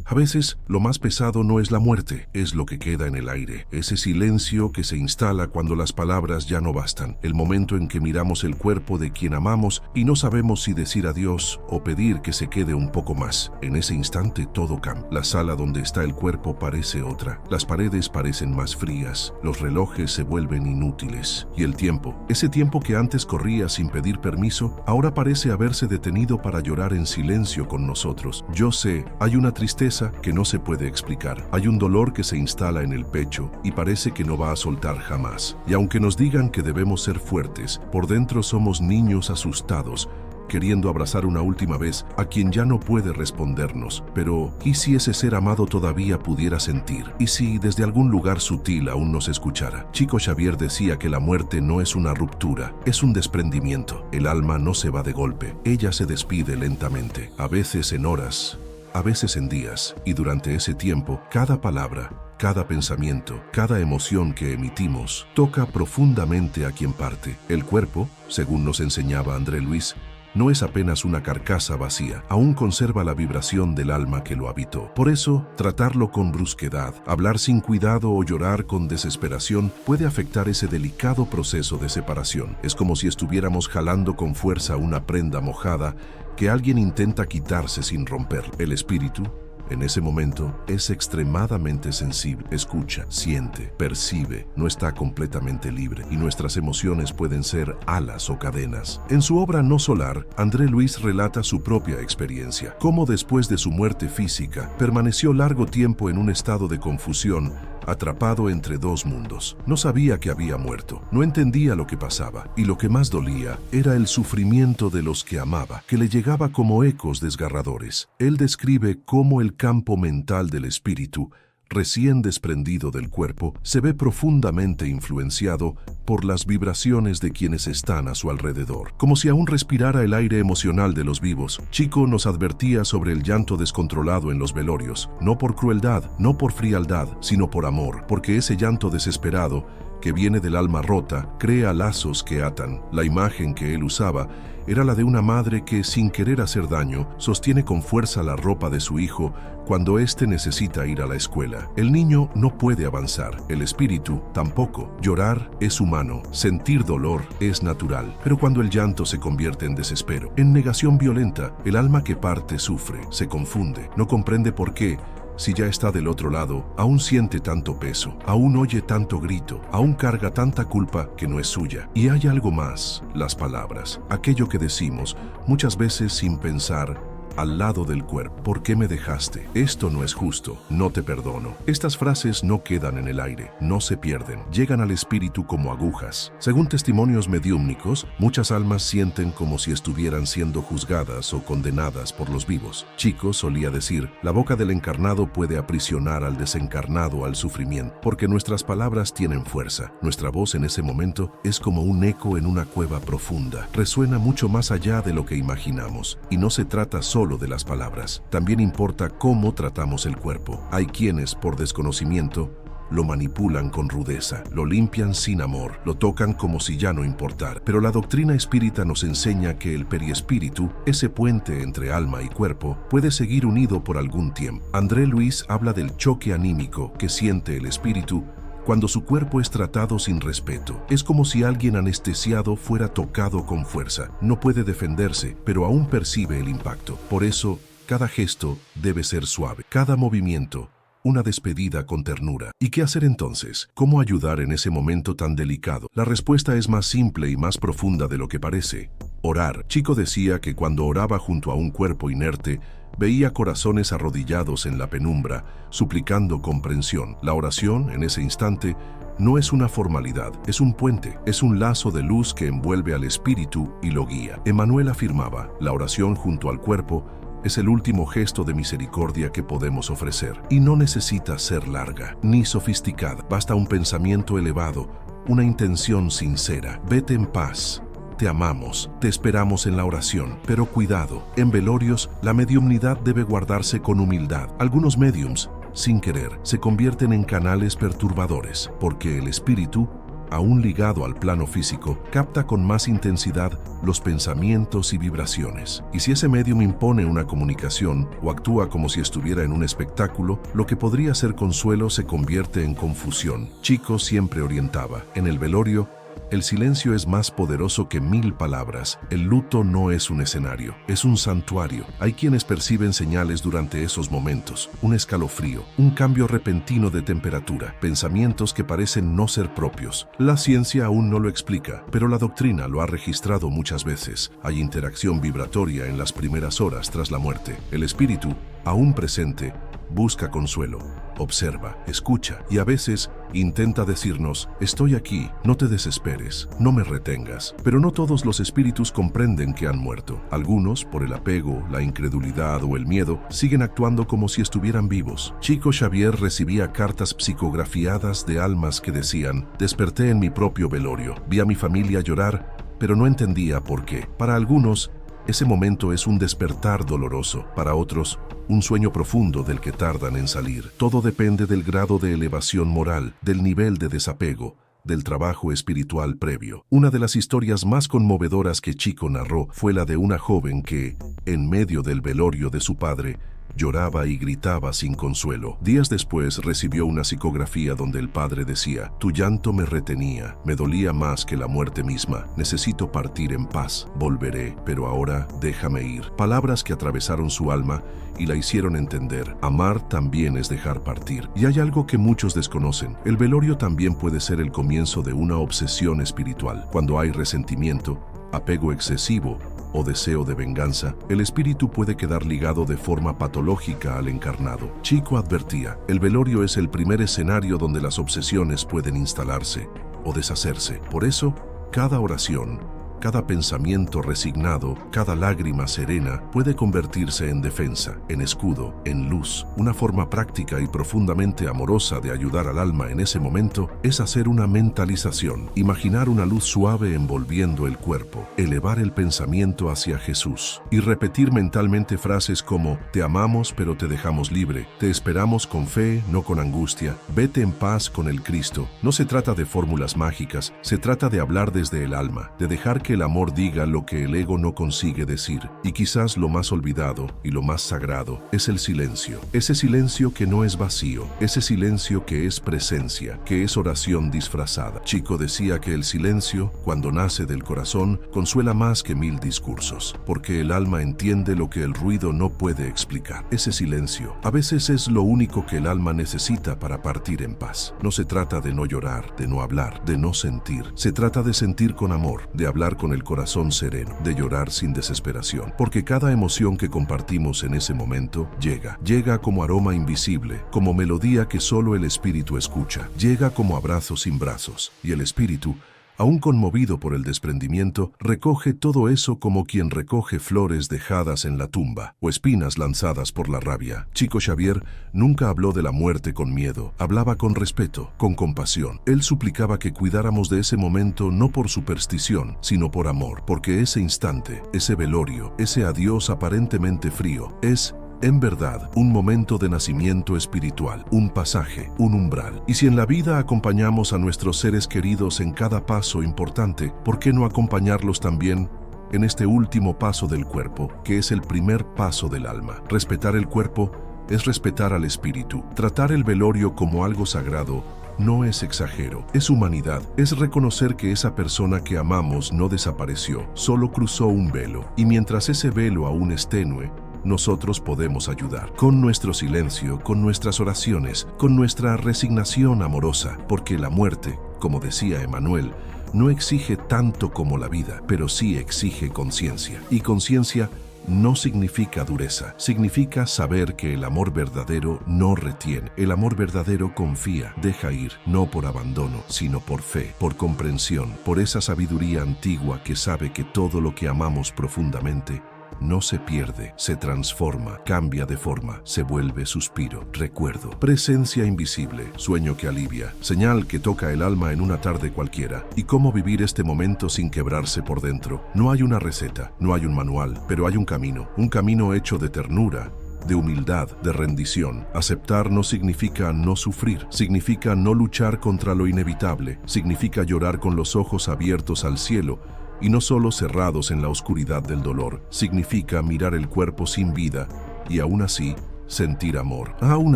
A veces, lo más pesado no es la muerte, es lo que queda en el aire, ese silencio que se instala cuando las palabras ya no bastan, el momento en que miramos el cuerpo de quien amamos y no sabemos si decir adiós o pedir que se quede un poco más. En ese instante todo cambia. La sala donde está el cuerpo parece otra, las paredes parecen más frías, los relojes se vuelven inútiles y el tiempo, ese tiempo que antes corría sin pedir permiso, ahora parece haberse detenido para llorar en silencio con nosotros. Yo sé, hay una tristeza que no se puede explicar. Hay un dolor que se instala en el pecho y parece que no va a soltar jamás. Y aunque nos digan que debemos ser fuertes, por dentro somos niños asustados, queriendo abrazar una última vez a quien ya no puede respondernos. Pero, ¿y si ese ser amado todavía pudiera sentir? ¿Y si desde algún lugar sutil aún nos escuchara? Chico Xavier decía que la muerte no es una ruptura, es un desprendimiento. El alma no se va de golpe, ella se despide lentamente, a veces en horas, a veces en días, y durante ese tiempo, cada palabra, cada pensamiento, cada emoción que emitimos, toca profundamente a quien parte. El cuerpo, según nos enseñaba André Luis, no es apenas una carcasa vacía, aún conserva la vibración del alma que lo habitó. Por eso, tratarlo con brusquedad, hablar sin cuidado o llorar con desesperación puede afectar ese delicado proceso de separación. Es como si estuviéramos jalando con fuerza una prenda mojada que alguien intenta quitarse sin romper. El espíritu, en ese momento, es extremadamente sensible, escucha, siente, percibe, no está completamente libre y nuestras emociones pueden ser alas o cadenas. En su obra No Solar, André Luis relata su propia experiencia, cómo después de su muerte física, permaneció largo tiempo en un estado de confusión, atrapado entre dos mundos. No sabía que había muerto, no entendía lo que pasaba, y lo que más dolía era el sufrimiento de los que amaba, que le llegaba como ecos desgarradores. Él describe cómo el campo mental del espíritu, recién desprendido del cuerpo, se ve profundamente influenciado por las vibraciones de quienes están a su alrededor, como si aún respirara el aire emocional de los vivos. Chico nos advertía sobre el llanto descontrolado en los velorios, no por crueldad, no por frialdad, sino por amor, porque ese llanto desesperado, que viene del alma rota, crea lazos que atan. La imagen que él usaba era la de una madre que, sin querer hacer daño, sostiene con fuerza la ropa de su hijo cuando éste necesita ir a la escuela. El niño no puede avanzar, el espíritu tampoco. Llorar es humano, sentir dolor es natural, pero cuando el llanto se convierte en desespero, en negación violenta, el alma que parte sufre, se confunde, no comprende por qué. Si ya está del otro lado, aún siente tanto peso, aún oye tanto grito, aún carga tanta culpa que no es suya. Y hay algo más, las palabras, aquello que decimos, muchas veces sin pensar, al lado del cuerpo. ¿Por qué me dejaste? Esto no es justo. No te perdono. Estas frases no quedan en el aire, no se pierden, llegan al espíritu como agujas. Según testimonios mediúmnicos, muchas almas sienten como si estuvieran siendo juzgadas o condenadas por los vivos. Chico solía decir, la boca del encarnado puede aprisionar al desencarnado al sufrimiento, porque nuestras palabras tienen fuerza. Nuestra voz en ese momento es como un eco en una cueva profunda. Resuena mucho más allá de lo que imaginamos, y no se trata solo de las palabras. También importa cómo tratamos el cuerpo. Hay quienes, por desconocimiento, lo manipulan con rudeza, lo limpian sin amor, lo tocan como si ya no importara. Pero la doctrina espírita nos enseña que el periespíritu, ese puente entre alma y cuerpo, puede seguir unido por algún tiempo. André Luis habla del choque anímico que siente el espíritu cuando su cuerpo es tratado sin respeto. Es como si alguien anestesiado fuera tocado con fuerza. No puede defenderse, pero aún percibe el impacto. Por eso, cada gesto debe ser suave, cada movimiento una despedida con ternura. ¿Y qué hacer entonces? ¿Cómo ayudar en ese momento tan delicado? La respuesta es más simple y más profunda de lo que parece. Orar. Chico decía que cuando oraba junto a un cuerpo inerte, veía corazones arrodillados en la penumbra, suplicando comprensión. La oración, en ese instante, no es una formalidad, es un puente, es un lazo de luz que envuelve al espíritu y lo guía. Emmanuel afirmaba, la oración junto al cuerpo es el último gesto de misericordia que podemos ofrecer. Y no necesita ser larga, ni sofisticada. Basta un pensamiento elevado, una intención sincera. Vete en paz. Te amamos, te esperamos en la oración, pero cuidado, en velorios la mediumnidad debe guardarse con humildad. Algunos médiums, sin querer, se convierten en canales perturbadores, porque el espíritu aún ligado al plano físico, capta con más intensidad los pensamientos y vibraciones. Y si ese medium impone una comunicación o actúa como si estuviera en un espectáculo, lo que podría ser consuelo se convierte en confusión. Chico siempre orientaba. En el velorio, el silencio es más poderoso que 1000 palabras. El luto no es un escenario, es un santuario. Hay quienes perciben señales durante esos momentos, un escalofrío, un cambio repentino de temperatura, pensamientos que parecen no ser propios. La ciencia aún no lo explica, pero la doctrina lo ha registrado muchas veces. Hay interacción vibratoria en las primeras horas tras la muerte. El espíritu, aún presente, busca consuelo, observa, escucha y a veces intenta decirnos: estoy aquí, no te desesperes, no me retengas. Pero no todos los espíritus comprenden que han muerto. Algunos, por el apego, la incredulidad o el miedo, siguen actuando como si estuvieran vivos. Chico Xavier recibía cartas psicografiadas de almas que decían: desperté en mi propio velorio, vi a mi familia llorar, pero no entendía por qué. Para algunos, ese momento es un despertar doloroso, para otros, un sueño profundo del que tardan en salir. Todo depende del grado de elevación moral, del nivel de desapego, del trabajo espiritual previo. Una de las historias más conmovedoras que Chico narró fue la de una joven que, en medio del velorio de su padre, lloraba y gritaba sin consuelo. Días después recibió una psicografía donde el padre decía: tu llanto me retenía, me dolía más que la muerte misma, necesito partir en paz, volveré, pero ahora déjame ir. Palabras que atravesaron su alma y la hicieron entender: amar también es dejar partir. Y hay algo que muchos desconocen: el velorio también puede ser el comienzo de una obsesión espiritual. Cuando hay resentimiento, apego excesivo o deseo de venganza, el espíritu puede quedar ligado de forma patológica al encarnado. Chico advertía: el velorio es el primer escenario donde las obsesiones pueden instalarse o deshacerse. Por eso, cada oración, cada pensamiento resignado, cada lágrima serena puede convertirse en defensa, en escudo, en luz. Una forma práctica y profundamente amorosa de ayudar al alma en ese momento es hacer una mentalización, imaginar una luz suave envolviendo el cuerpo, elevar el pensamiento hacia Jesús y repetir mentalmente frases como: te amamos pero te dejamos libre, te esperamos con fe, no con angustia, vete en paz con el Cristo. No se trata de fórmulas mágicas, se trata de hablar desde el alma, de dejar que el amor diga lo que el ego no consigue decir. Y quizás lo más olvidado y lo más sagrado es el silencio. Ese silencio que no es vacío, ese silencio que es presencia, que es oración disfrazada. Chico decía que el silencio, cuando nace del corazón, consuela más que 1000 discursos, porque el alma entiende lo que el ruido no puede explicar. Ese silencio a veces es lo único que el alma necesita para partir en paz. No se trata de no llorar, de no hablar, de no sentir. Se trata de sentir con amor, de hablar con el corazón sereno, de llorar sin desesperación, porque cada emoción que compartimos en ese momento llega como aroma invisible, como melodía que solo el espíritu escucha, llega como abrazo sin brazos, y el espíritu, aún conmovido por el desprendimiento, recoge todo eso como quien recoge flores dejadas en la tumba o espinas lanzadas por la rabia. Chico Xavier nunca habló de la muerte con miedo, hablaba con respeto, con compasión. Él suplicaba que cuidáramos de ese momento no por superstición, sino por amor, porque ese instante, ese velorio, ese adiós aparentemente frío, es en verdad, un momento de nacimiento espiritual, un pasaje, un umbral. Y si en la vida acompañamos a nuestros seres queridos en cada paso importante, ¿por qué no acompañarlos también en este último paso del cuerpo, que es el primer paso del alma? Respetar el cuerpo es respetar al espíritu. Tratar el velorio como algo sagrado no es exagero, es humanidad, es reconocer que esa persona que amamos no desapareció, solo cruzó un velo. Y mientras ese velo aún es tenue, nosotros podemos ayudar con nuestro silencio, con nuestras oraciones, con nuestra resignación amorosa, porque la muerte, como decía Emmanuel, no exige tanto como la vida, pero sí exige conciencia. Y conciencia no significa dureza, significa saber que el amor verdadero no retiene. El amor verdadero confía, deja ir, no por abandono, sino por fe, por comprensión, por esa sabiduría antigua que sabe que todo lo que amamos profundamente no se pierde, se transforma, cambia de forma, se vuelve suspiro, recuerdo, presencia invisible, sueño que alivia, señal que toca el alma en una tarde cualquiera. ¿Y cómo vivir este momento sin quebrarse por dentro? No hay una receta, no hay un manual, pero hay un camino hecho de ternura, de humildad, de rendición. Aceptar no significa no sufrir, significa no luchar contra lo inevitable, significa llorar con los ojos abiertos al cielo y no solo cerrados en la oscuridad del dolor. Significa mirar el cuerpo sin vida y aún así sentir amor. Aún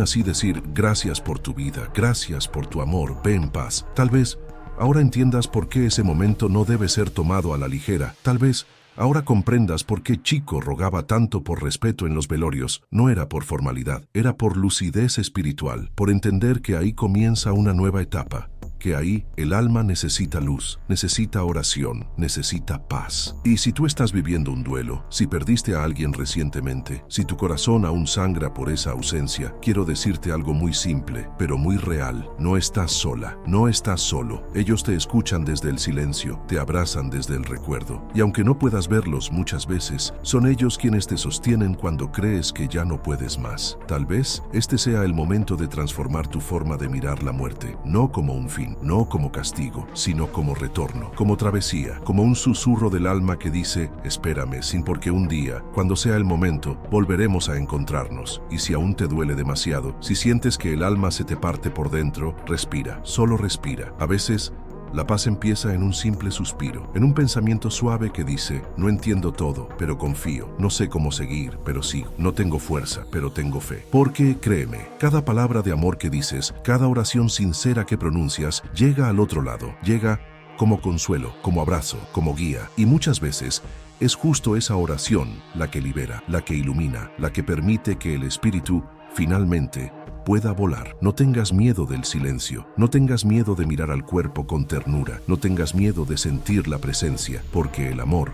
así decir gracias por tu vida, gracias por tu amor, ve en paz. Tal vez ahora entiendas por qué ese momento no debe ser tomado a la ligera. Tal vez ahora comprendas por qué Chico rogaba tanto por respeto en los velorios. No era por formalidad, era por lucidez espiritual, por entender que ahí comienza una nueva etapa, que ahí el alma necesita luz, necesita oración, necesita paz. Y si tú estás viviendo un duelo, si perdiste a alguien recientemente, si tu corazón aún sangra por esa ausencia, quiero decirte algo muy simple, pero muy real. No estás sola, no estás solo. Ellos te escuchan desde el silencio, te abrazan desde el recuerdo. Y aunque no puedas verlos muchas veces, son ellos quienes te sostienen cuando crees que ya no puedes más. Tal vez este sea el momento de transformar tu forma de mirar la muerte, no como un fin, no como castigo, sino como retorno, como travesía, como un susurro del alma que dice, espérame, sin porque un día, cuando sea el momento, volveremos a encontrarnos. Y si aún te duele demasiado, si sientes que el alma se te parte por dentro, respira, solo respira. A veces, la paz empieza en un simple suspiro, en un pensamiento suave que dice, no entiendo todo, pero confío, no sé cómo seguir, pero sigo, no tengo fuerza, pero tengo fe. Porque, créeme, cada palabra de amor que dices, cada oración sincera que pronuncias, llega al otro lado, llega como consuelo, como abrazo, como guía, y muchas veces es justo esa oración la que libera, la que ilumina, la que permite que el espíritu, finalmente, pueda volar. No tengas miedo del silencio, no tengas miedo de mirar al cuerpo con ternura, no tengas miedo de sentir la presencia, porque el amor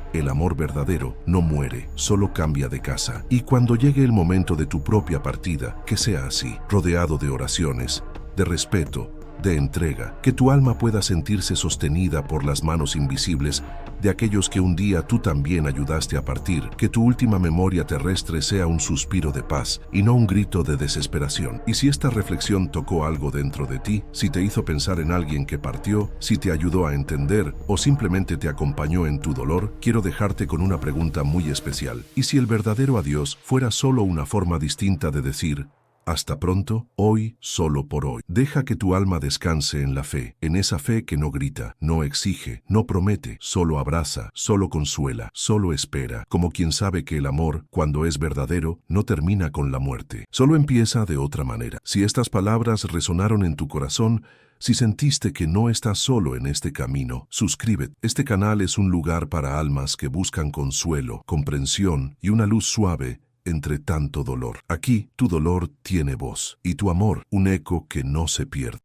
verdadero, no muere, solo cambia de casa. Y cuando llegue el momento de tu propia partida, que sea así, rodeado de oraciones, de respeto, de entrega, que tu alma pueda sentirse sostenida por las manos invisibles de aquellos que un día tú también ayudaste a partir, que tu última memoria terrestre sea un suspiro de paz y no un grito de desesperación. Y si esta reflexión tocó algo dentro de ti, si te hizo pensar en alguien que partió, si te ayudó a entender o simplemente te acompañó en tu dolor, quiero dejarte con una pregunta muy especial. ¿Y si el verdadero adiós fuera solo una forma distinta de decir hasta pronto, hoy, solo por hoy? Deja que tu alma descanse en la fe, en esa fe que no grita, no exige, no promete, solo abraza, solo consuela, solo espera, como quien sabe que el amor, cuando es verdadero, no termina con la muerte, solo empieza de otra manera. Si estas palabras resonaron en tu corazón, si sentiste que no estás solo en este camino, suscríbete. Este canal es un lugar para almas que buscan consuelo, comprensión y una luz suave entre tanto dolor. Aquí tu dolor tiene voz y tu amor un eco que no se pierde.